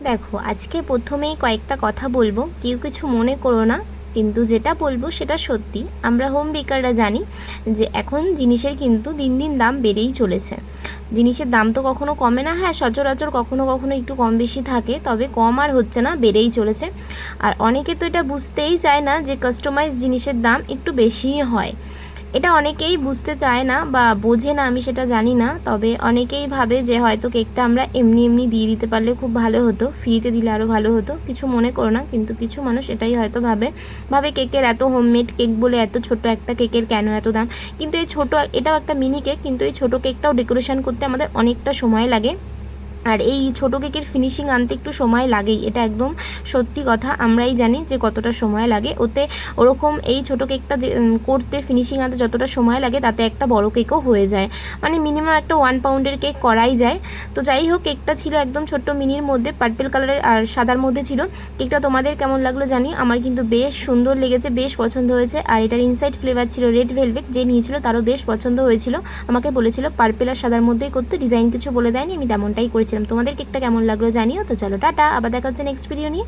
দেখো, আজকে প্রথমেই কয়েকটা কথা বলবো, কেউ কিছু মনে করো না। কিন্তু যেটা বলবো সেটা সত্যি। আমরা হোম বেকাররা জানি যে এখন জিনিসের কিন্তু দিন দিন দাম বেড়েই চলেছে। জিনিসের দাম তো কখনো কমে না, হ্যাঁ সচরাচর কখনো কখনো একটু কম বেশি থাকে, তবে কম আর হচ্ছে না, বেড়েই চলেছে। আর অনেকে তো এটা বুঝতেই চায় না যে কাস্টমাইজ জিনিসের দাম একটু বেশিই হয়। এটা অনেকেই বুঝতে চায় না বা বোঝে না, আমি সেটা জানি না। তবে অনেকেই ভাবে যে হয়তো কেকটা আমরা এমনি এমনি দিয়ে দিতে পারলে খুব ভালো হতো, ফ্রিতে দিলে আরও ভালো হতো, কিছু মনে করো না। কিন্তু কিছু মানুষ এটাই হয়তো ভাবে ভাবে কেকের এত হোমমেড কেক বলে এত ছোট একটা কেকের কেন এত দাম। কিন্তু এই ছোট, এটাও একটা মিনি কেক, কিন্তু এই ছোট কেকটাও ডেকোরেশন করতে আমাদের অনেকটা সময় লাগে। আর এই ছোটো কেকের ফিনিশিং আনতে একটু সময় লাগেই, এটা একদম সত্যি কথা। আমরাই জানি যে কতটা সময় লাগে ওতে। ওরকম এই ছোটো কেকটা যে করতে, ফিনিশিং আনতে যতটা সময় লাগে তাতে একটা বড় কেকও হয়ে যায়। মানে মিনিমাম একটা 1 পাউন্ডের কেক করাই যায়। তো যাই হোক, কেকটা ছিল একদম ছোট্ট মিনির মধ্যে, পার্পেল কালারের আর সাদার মধ্যে ছিল। কেকটা তোমাদের কেমন লাগলো জানি, আমার কিন্তু বেশ সুন্দর লেগেছে, বেশ পছন্দ হয়েছে। আর এটার ইনসাইড ফ্লেভার ছিল রেড ভেলভেট, যে নিয়েছিল তারও বেশ পছন্দ হয়েছিল। আমাকে বলেছিল পার্পেল আর সাদার মধ্যেই করতে, ডিজাইন কিছু বলে দেয়নি, আমি তেমনটাই করেছিলাম। তোমাদের কেকটা কেমন লাগলো জানিও। তো চলো টাটা, আবার দেখা হচ্ছে নেক্সট ভিডিও নিয়ে।